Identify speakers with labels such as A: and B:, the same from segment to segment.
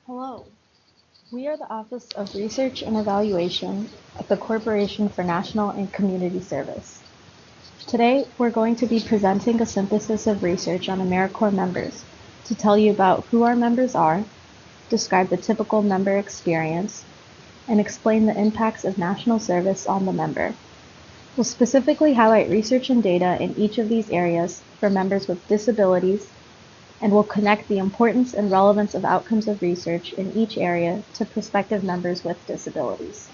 A: Hello, we are the Office of Research and Evaluation at the Corporation for National and Community Service. Today, we're going to be presenting a synthesis of research on AmeriCorps members to tell you about who our members are, describe the typical member experience, and explain the impacts of national service on the member. We'll specifically highlight research and data in each of these areas for members with disabilities, and will connect the importance and relevance of outcomes of research in each area to prospective members with disabilities.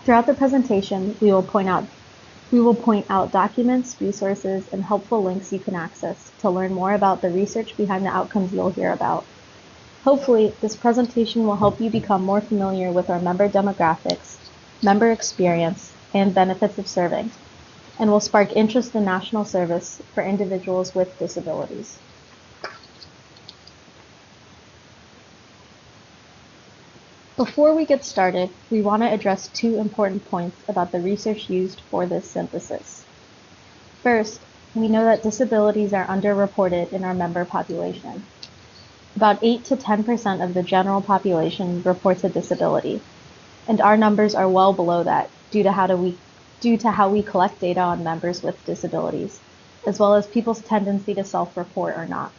A: Throughout the presentation, we will point out documents, resources, and helpful links you can access to learn more about the research behind the outcomes you'll hear about. Hopefully, this presentation will help you become more familiar with our member demographics, member experience, and benefits of serving, and will spark interest in national service for individuals with disabilities. Before we get started, we want to address two important points about the research used for this synthesis. First, we know that disabilities are underreported in our member population. About 8 to 10% of the general population reports a disability, and our numbers are well below that due to how we collect data on members with disabilities, as well as people's tendency to self-report or not.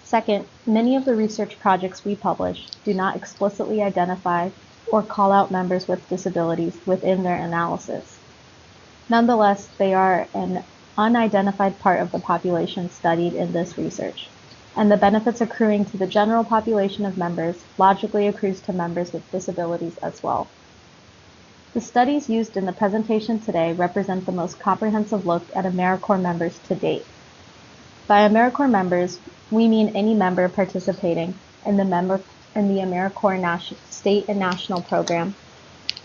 A: Second, many of the research projects we publish do not explicitly identify or call out members with disabilities within their analysis. Nonetheless, they are an unidentified part of the population studied in this research, and the benefits accruing to the general population of members logically accrues to members with disabilities as well. The studies used in the presentation today represent the most comprehensive look at AmeriCorps members to date. By AmeriCorps members, we mean any member participating in the AmeriCorps State and National Program,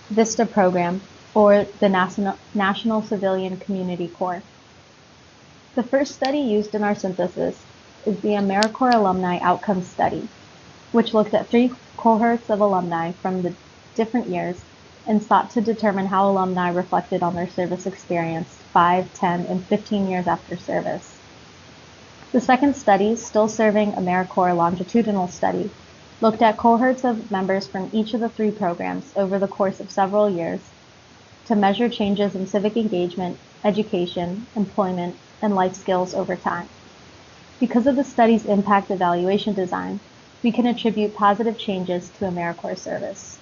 A: VISTA program, or the National Civilian Community Corps. The first study used in our synthesis is the AmeriCorps Alumni Outcomes Study, which looked at 3 cohorts of alumni from the different years and sought to determine how alumni reflected on their service experience 5, 10, and 15 years after service. The second study, Still Serving AmeriCorps Longitudinal Study, looked at cohorts of members from each of the 3 programs over the course of several years to measure changes in civic engagement, education, employment, and life skills over time. Because of the study's impact evaluation design, we can attribute positive changes to AmeriCorps service.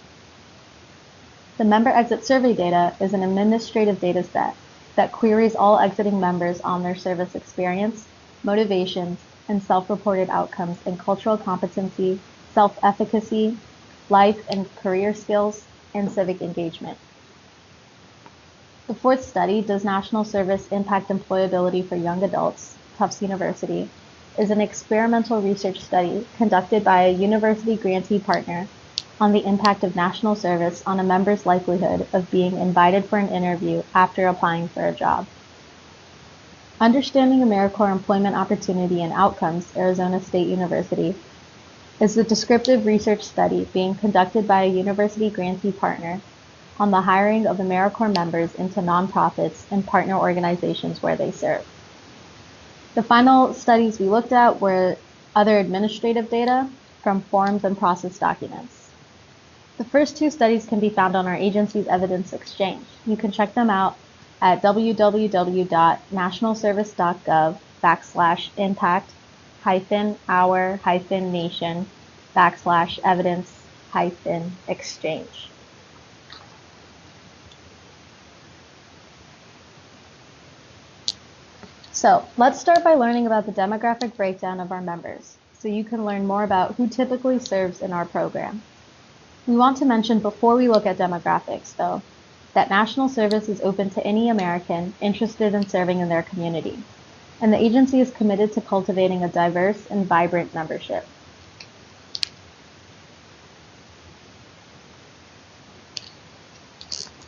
A: The member exit survey data is an administrative data set that queries all exiting members on their service experience, motivations, and self-reported outcomes in cultural competency, self-efficacy, life and career skills, and civic engagement. The fourth study, Does National Service Impact Employability for Young Adults? Tufts University, is an experimental research study conducted by a university grantee partner on the impact of national service on a member's likelihood of being invited for an interview after applying for a job. Understanding AmeriCorps Employment Opportunity and Outcomes, Arizona State University, is a descriptive research study being conducted by a university grantee partner on the hiring of AmeriCorps members into nonprofits and partner organizations where they serve. The final studies we looked at were other administrative data from forms and process documents. The first 2 studies can be found on our agency's Evidence Exchange. You can check them out at www.nationalservice.gov/impact-our-nation/evidence-exchange. So let's start by learning about the demographic breakdown of our members, so you can learn more about who typically serves in our program. We want to mention before we look at demographics, though, that national service is open to any American interested in serving in their community, and the agency is committed to cultivating a diverse and vibrant membership.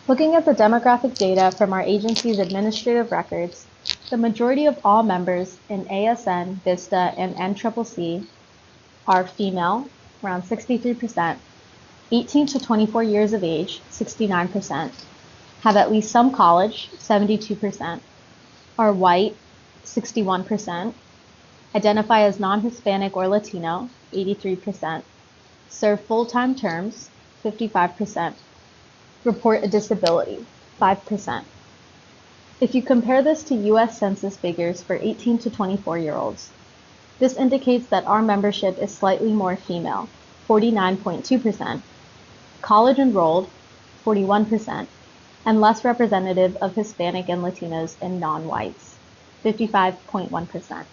A: Looking at the demographic data from our agency's administrative records, the majority of all members in ASN, VISTA, and NCCC are female, around 63%, 18 to 24 years of age, 69%, have at least some college, 72%, are white, 61%, identify as non-Hispanic or Latino, 83%, serve full-time terms, 55%, report a disability, 5%. If you compare this to U.S. Census figures for 18 to 24-year-olds, this indicates that our membership is slightly more female, 49.2%, college enrolled, 41%, and less representative of Hispanic and Latinos and non-whites, 55.1%.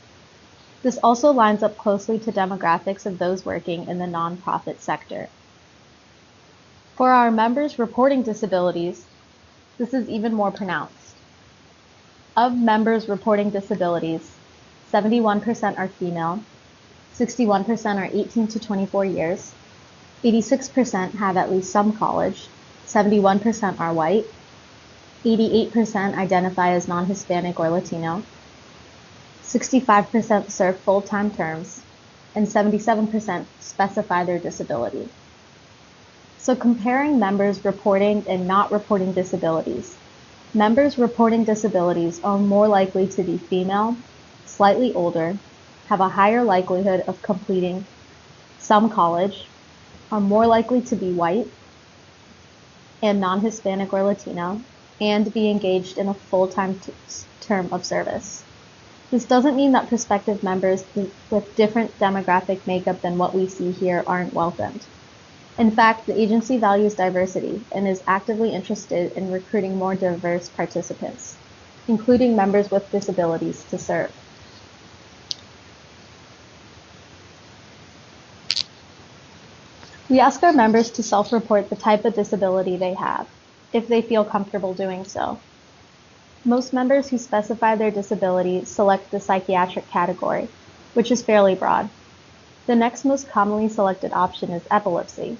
A: This also lines up closely to demographics of those working in the nonprofit sector. For our members reporting disabilities, this is even more pronounced. Of members reporting disabilities, 71% are female, 61% are 18 to 24 years, 86% have at least some college, 71% are white, 88% identify as non-Hispanic or Latino, 65% serve full-time terms, and 77% specify their disability. So comparing members reporting and not reporting disabilities, members reporting disabilities are more likely to be female, slightly older, have a higher likelihood of completing some college, are more likely to be white and non-Hispanic or Latino, and be engaged in a full-time term of service. This doesn't mean that prospective members with different demographic makeup than what we see here aren't welcomed. In fact, the agency values diversity and is actively interested in recruiting more diverse participants, including members with disabilities, to serve. We ask our members to self-report the type of disability they have, if they feel comfortable doing so. Most members who specify their disability select the psychiatric category, which is fairly broad. The next most commonly selected option is epilepsy.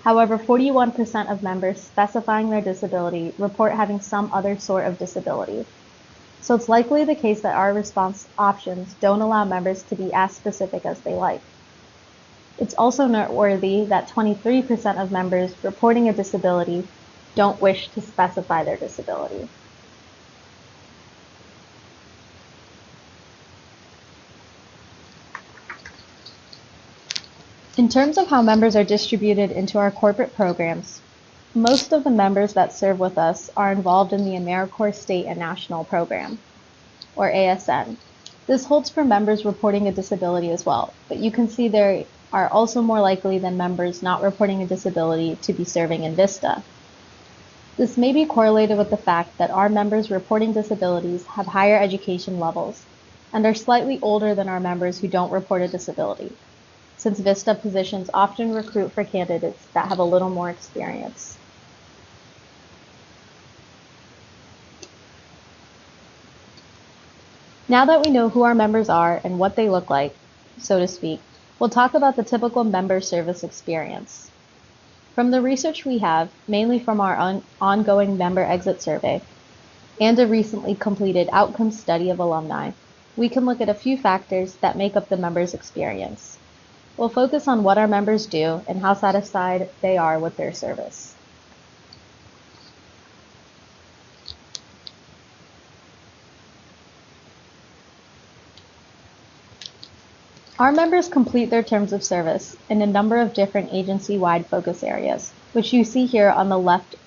A: However, 41% of members specifying their disability report having some other sort of disability. So it's likely the case that our response options don't allow members to be as specific as they like. It's also noteworthy that 23% of members reporting a disability don't wish to specify their disability. In terms of how members are distributed into our corporate programs, most of the members that serve with us are involved in the AmeriCorps State and National Program, or ASN. This holds for members reporting a disability as well, but you can see they are also more likely than members not reporting a disability to be serving in VISTA. This may be correlated with the fact that our members reporting disabilities have higher education levels and are slightly older than our members who don't report a disability, since VISTA positions often recruit for candidates that have a little more experience. Now that we know who our members are and what they look like, so to speak, we'll talk about the typical member service experience. From the research we have, mainly from our ongoing member exit survey and a recently completed outcome study of alumni, we can look at a few factors that make up the member's experience. We'll focus on what our members do and how satisfied they are with their service. Our members complete their terms of service in a number of different agency-wide focus areas, which you see here on the left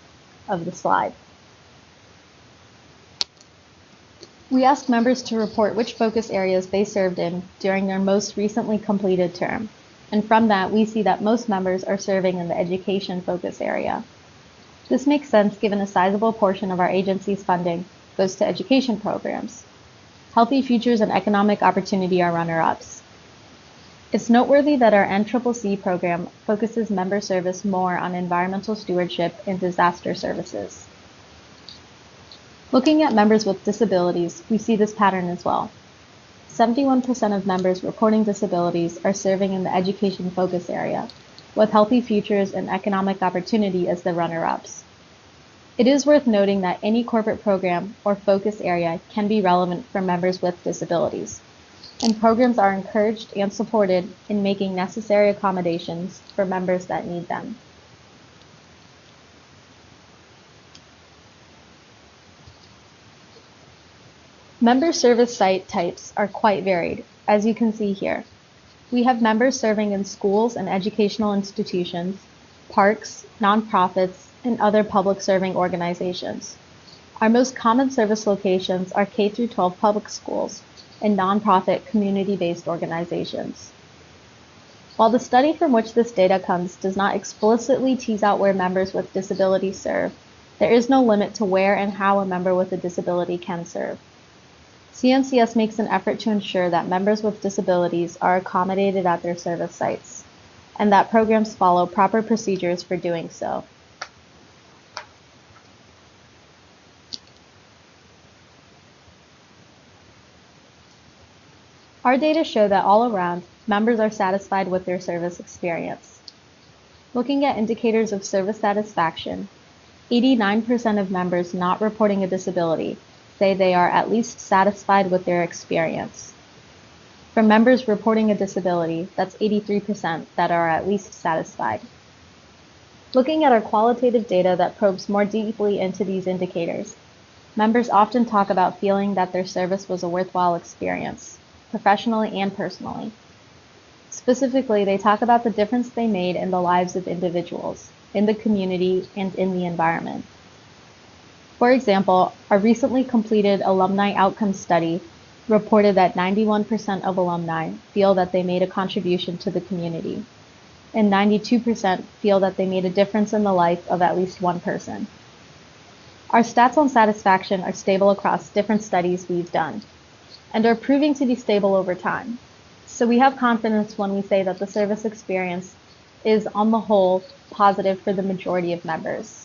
A: of the slide. We ask members to report which focus areas they served in during their most recently completed term, and from that we see that most members are serving in the education focus area. This makes sense given a sizable portion of our agency's funding goes to education programs. Healthy Futures and Economic Opportunity are runner-ups. It's noteworthy that our NCCC program focuses member service more on environmental stewardship and disaster services. Looking at members with disabilities, we see this pattern as well. 71% of members reporting disabilities are serving in the education focus area, with Healthy Futures and Economic Opportunity as the runner-ups. It is worth noting that any corporate program or focus area can be relevant for members with disabilities, and programs are encouraged and supported in making necessary accommodations for members that need them. Member service site types are quite varied, as you can see here. We have members serving in schools and educational institutions, parks, nonprofits, and other public serving organizations. Our most common service locations are K-12 public schools and nonprofit community-based organizations. While the study from which this data comes does not explicitly tease out where members with disabilities serve, there is no limit to where and how a member with a disability can serve. CNCS makes an effort to ensure that members with disabilities are accommodated at their service sites, and that programs follow proper procedures for doing so. Our data show that all around, members are satisfied with their service experience. Looking at indicators of service satisfaction, 89% of members not reporting a disability say they are at least satisfied with their experience. For members reporting a disability, that's 83% that are at least satisfied. Looking at our qualitative data that probes more deeply into these indicators, members often talk about feeling that their service was a worthwhile experience, professionally and personally. Specifically, they talk about the difference they made in the lives of individuals, in the community, and in the environment. For example, our recently completed alumni outcomes study reported that 91% of alumni feel that they made a contribution to the community, and 92% feel that they made a difference in the life of at least one person. Our stats on satisfaction are stable across different studies we've done, and are proving to be stable over time. So we have confidence when we say that the service experience is, on the whole, positive for the majority of members.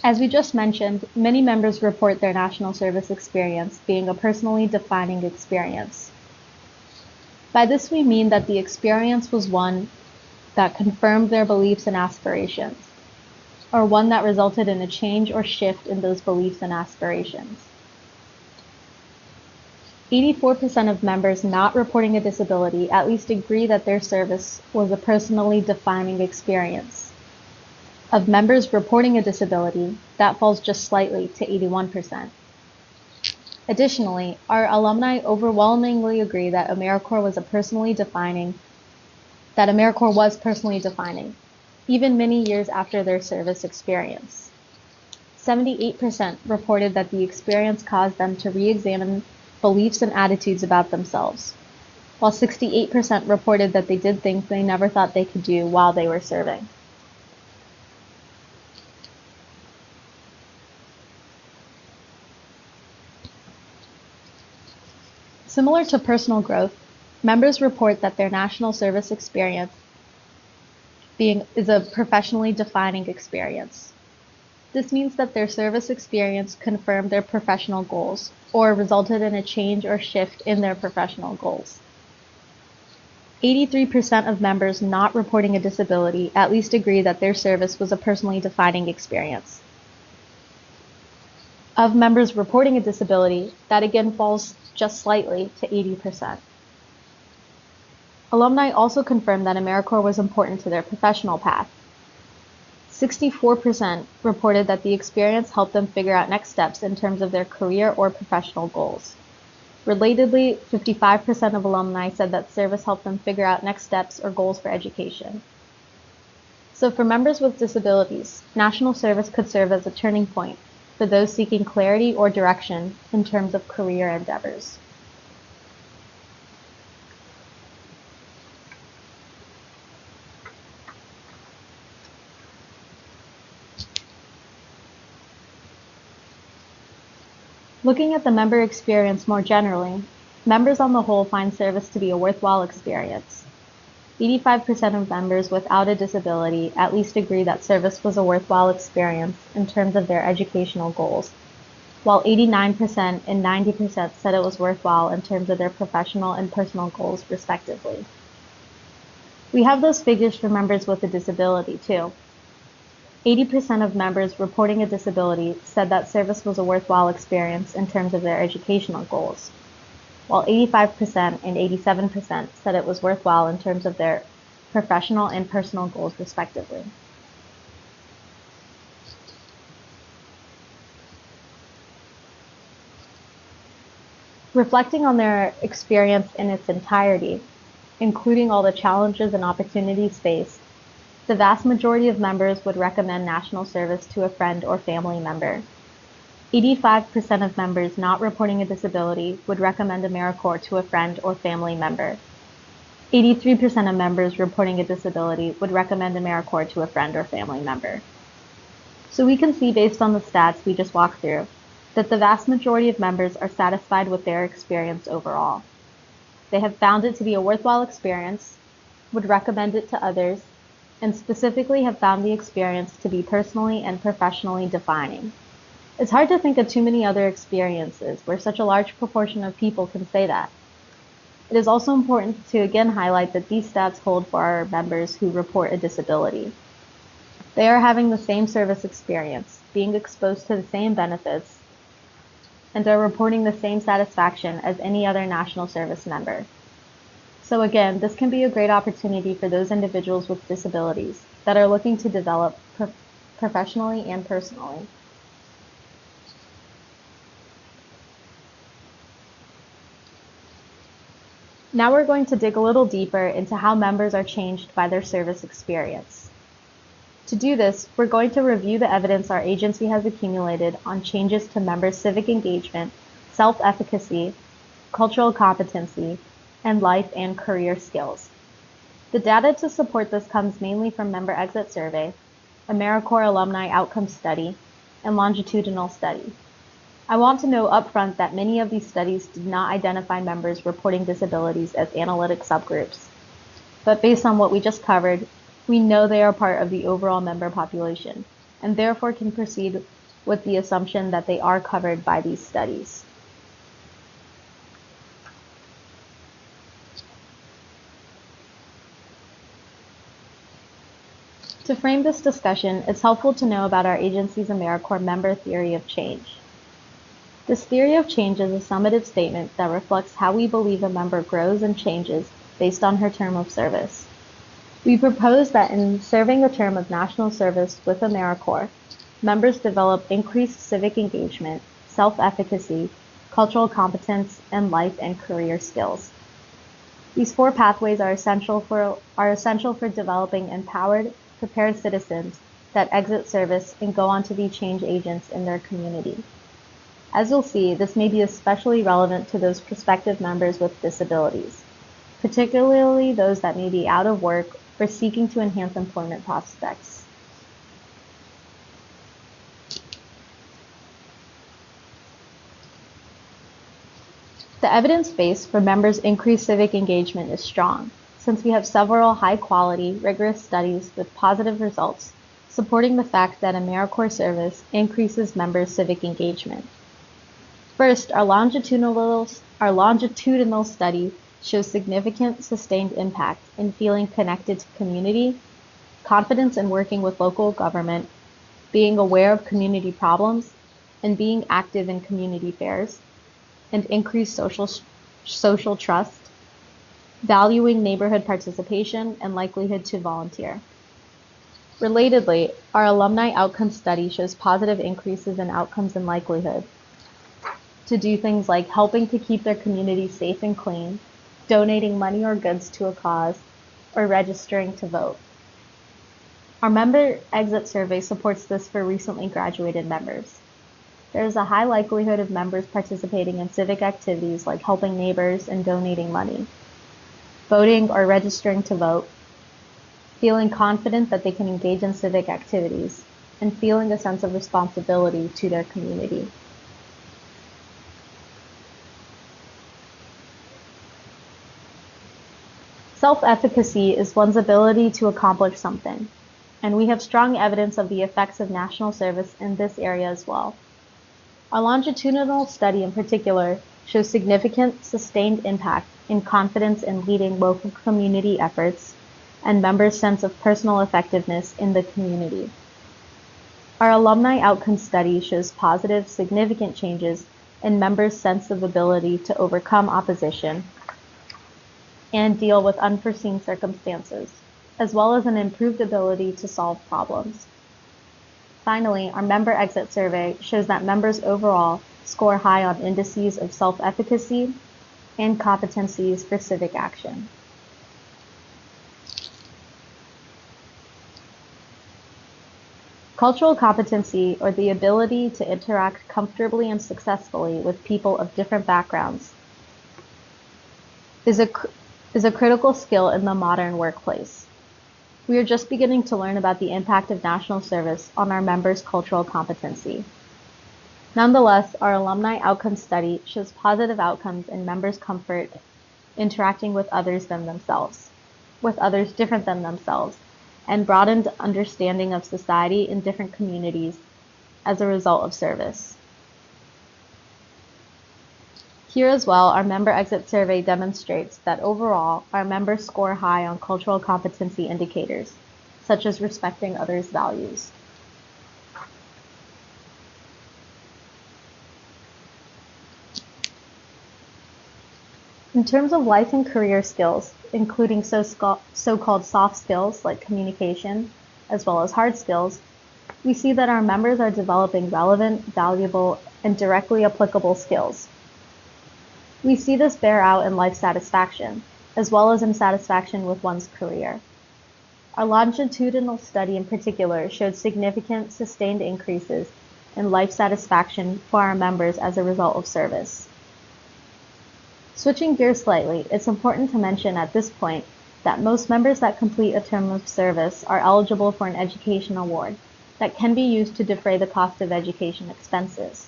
A: As we just mentioned, many members report their national service experience being a personally defining experience. By this we mean that the experience was one that confirmed their beliefs and aspirations, or one that resulted in a change or shift in those beliefs and aspirations. 84% of members not reporting a disability at least agree that their service was a personally defining experience. Of members reporting a disability, that falls just slightly to 81%. Additionally, our alumni overwhelmingly agree that AmeriCorps was personally defining, even many years after their service experience. 78% reported that the experience caused them to re-examine beliefs and attitudes about themselves, while 68% reported that they did things they never thought they could do while they were serving. Similar to personal growth, members report that their national service experience is a professionally defining experience. This means that their service experience confirmed their professional goals, or resulted in a change or shift in their professional goals. 83% of members not reporting a disability at least agree that their service was a personally defining experience. Of members reporting a disability, that again falls just slightly to 80%. Alumni also confirmed that AmeriCorps was important to their professional path. 64% reported that the experience helped them figure out next steps in terms of their career or professional goals. Relatedly, 55% of alumni said that service helped them figure out next steps or goals for education. So for members with disabilities, national service could serve as a turning point for those seeking clarity or direction in terms of career endeavors. Looking at the member experience more generally, members on the whole find service to be a worthwhile experience. 85% of members without a disability at least agree that service was a worthwhile experience in terms of their educational goals, while 89% and 90% said it was worthwhile in terms of their professional and personal goals, respectively. We have those figures for members with a disability, too. 80% of members reporting a disability said that service was a worthwhile experience in terms of their educational goals, while 85% and 87% said it was worthwhile in terms of their professional and personal goals, respectively. Reflecting on their experience in its entirety, including all the challenges and opportunities faced, the vast majority of members would recommend national service to a friend or family member. 85% of members not reporting a disability would recommend AmeriCorps to a friend or family member. 83% of members reporting a disability would recommend AmeriCorps to a friend or family member. So we can see, based on the stats we just walked through, that the vast majority of members are satisfied with their experience overall. They have found it to be a worthwhile experience, would recommend it to others, and specifically have found the experience to be personally and professionally defining. It's hard to think of too many other experiences where such a large proportion of people can say that. It is also important to again highlight that these stats hold for our members who report a disability. They are having the same service experience, being exposed to the same benefits, and are reporting the same satisfaction as any other national service member. So again, this can be a great opportunity for those individuals with disabilities that are looking to develop professionally and personally. Now we're going to dig a little deeper into how members are changed by their service experience. To do this, we're going to review the evidence our agency has accumulated on changes to members' civic engagement, self-efficacy, cultural competency, and life and career skills. The data to support this comes mainly from member exit survey, AmeriCorps alumni outcome study, and longitudinal study. I want to note upfront that many of these studies did not identify members reporting disabilities as analytic subgroups, but based on what we just covered, we know they are part of the overall member population, and therefore can proceed with the assumption that they are covered by these studies. To frame this discussion, it's helpful to know about our agency's AmeriCorps member theory of change. This theory of change is a summative statement that reflects how we believe a member grows and changes based on her term of service. We propose that in serving a term of national service with AmeriCorps, members develop increased civic engagement, self-efficacy, cultural competence, and life and career skills. These 4 pathways are essential for developing empowered, prepared citizens that exit service and go on to be change agents in their community. As you'll see, this may be especially relevant to those prospective members with disabilities, particularly those that may be out of work or seeking to enhance employment prospects. The evidence base for members' increased civic engagement is strong, since we have several high-quality, rigorous studies with positive results supporting the fact that AmeriCorps service increases members' civic engagement. First, our longitudinal study shows significant sustained impact in feeling connected to community, confidence in working with local government, being aware of community problems, and being active in community fairs, and increased social trust, valuing neighborhood participation, and likelihood to volunteer. Relatedly, our alumni outcome study shows positive increases in outcomes and likelihood to do things like helping to keep their community safe and clean, donating money or goods to a cause, or registering to vote. Our member exit survey supports this for recently graduated members. There is a high likelihood of members participating in civic activities like helping neighbors and donating money, voting or registering to vote, feeling confident that they can engage in civic activities, and feeling a sense of responsibility to their community. Self-efficacy is one's ability to accomplish something, and we have strong evidence of the effects of national service in this area as well. Our longitudinal study in particular shows significant sustained impact in confidence in leading local community efforts and members' sense of personal effectiveness in the community. Our alumni outcome study shows positive, significant changes in members' sense of ability to overcome opposition and deal with unforeseen circumstances, as well as an improved ability to solve problems. Finally, our member exit survey shows that members overall score high on indices of self-efficacy, and competencies for civic action. Cultural competency, or the ability to interact comfortably and successfully with people of different backgrounds, is a critical skill in the modern workplace. We are just beginning to learn about the impact of national service on our members' cultural competency. Nonetheless, our alumni outcome study shows positive outcomes in members' comfort interacting with others different than themselves, and broadened understanding of society in different communities as a result of service. Here as well, our member exit survey demonstrates that overall, our members score high on cultural competency indicators, such as respecting others' values. In terms of life and career skills, including so-called soft skills like communication, as well as hard skills, we see that our members are developing relevant, valuable, and directly applicable skills. We see this bear out in life satisfaction, as well as in satisfaction with one's career. Our longitudinal study in particular showed significant, sustained increases in life satisfaction for our members as a result of service. Switching gears slightly, it's important to mention at this point that most members that complete a term of service are eligible for an education award that can be used to defray the cost of education expenses.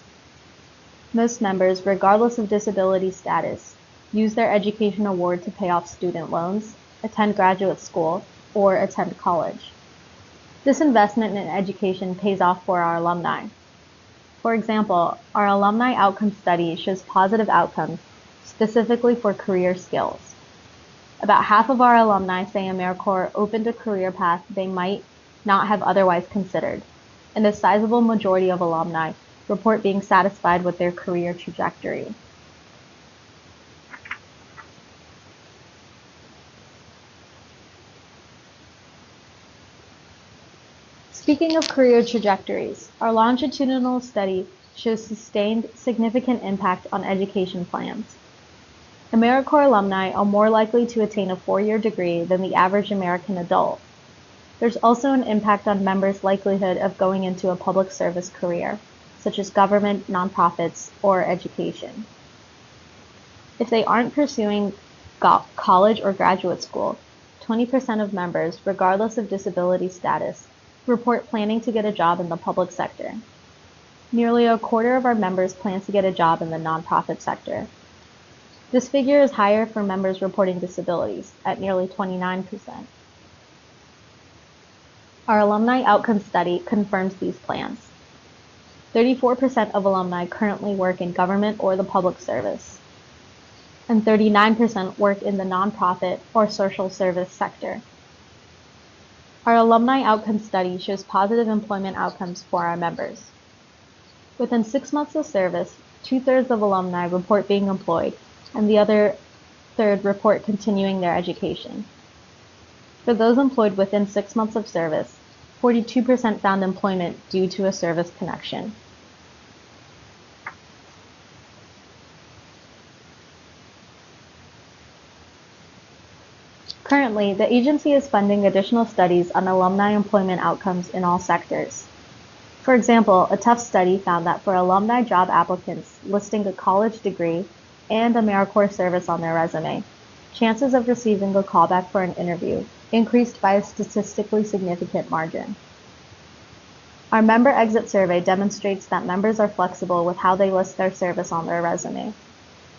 A: Most members, regardless of disability status, use their education award to pay off student loans, attend graduate school, or attend college. This investment in education pays off for our alumni. For example, our alumni outcome study shows positive outcomes specifically for career skills. About half of our alumni say AmeriCorps opened a career path they might not have otherwise considered, and a sizable majority of alumni report being satisfied with their career trajectory. Speaking of career trajectories, our longitudinal study shows sustained, significant impact on education plans. AmeriCorps alumni are more likely to attain a 4-year degree than the average American adult. There's also an impact on members' likelihood of going into a public service career, such as government, nonprofits, or education. If they aren't pursuing college or graduate school, 20% of members, regardless of disability status, report planning to get a job in the public sector. Nearly a quarter of our members plan to get a job in the nonprofit sector. This figure is higher for members reporting disabilities, at nearly 29%. Our alumni outcome study confirms these plans. 34% of alumni currently work in government or the public service, and 39% work in the nonprofit or social service sector. Our alumni outcome study shows positive employment outcomes for our members. Within 6 months of service, 2/3 of alumni report being employed, and the other third report continuing their education. For those employed within 6 months of service, 42% found employment due to a service connection. Currently, the agency is funding additional studies on alumni employment outcomes in all sectors. For example, a Tufts study found that for alumni job applicants listing a college degree and AmeriCorps service on their resume, chances of receiving a callback for an interview increased by a statistically significant margin. Our member exit survey demonstrates that members are flexible with how they list their service on their resume,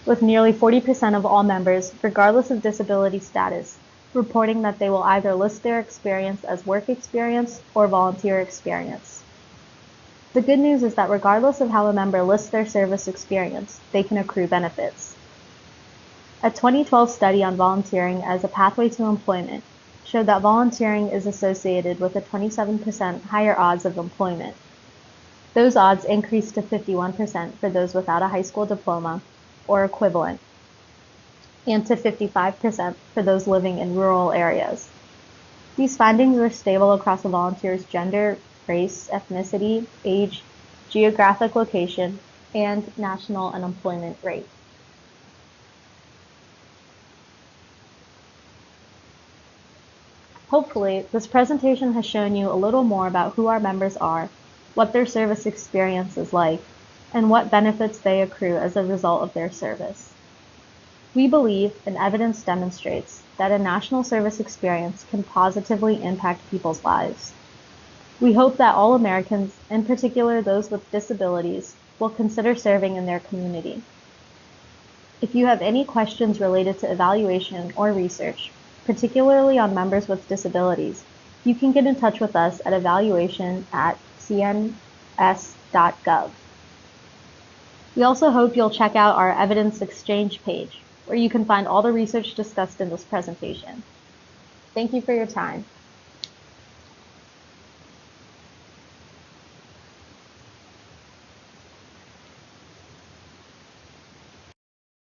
A: with nearly 40% of all members, regardless of disability status, reporting that they will either list their experience as work experience or volunteer experience. The good news is that regardless of how a member lists their service experience, they can accrue benefits. A 2012 study on volunteering as a pathway to employment showed that volunteering is associated with a 27% higher odds of employment. Those odds increased to 51% for those without a high school diploma or equivalent, and to 55% for those living in rural areas. These findings were stable across a volunteer's gender, race, ethnicity, age, geographic location, and national unemployment rate. Hopefully, this presentation has shown you a little more about who our members are, what their service experience is like, and what benefits they accrue as a result of their service. We believe, and evidence demonstrates, that a national service experience can positively impact people's lives. We hope that all Americans, in particular those with disabilities, will consider serving in their community. If you have any questions related to evaluation or research, particularly on members with disabilities, you can get in touch with us at evaluation@cms.gov. We also hope you'll check out our evidence exchange page, where you can find all the research discussed in this presentation. Thank you for your time.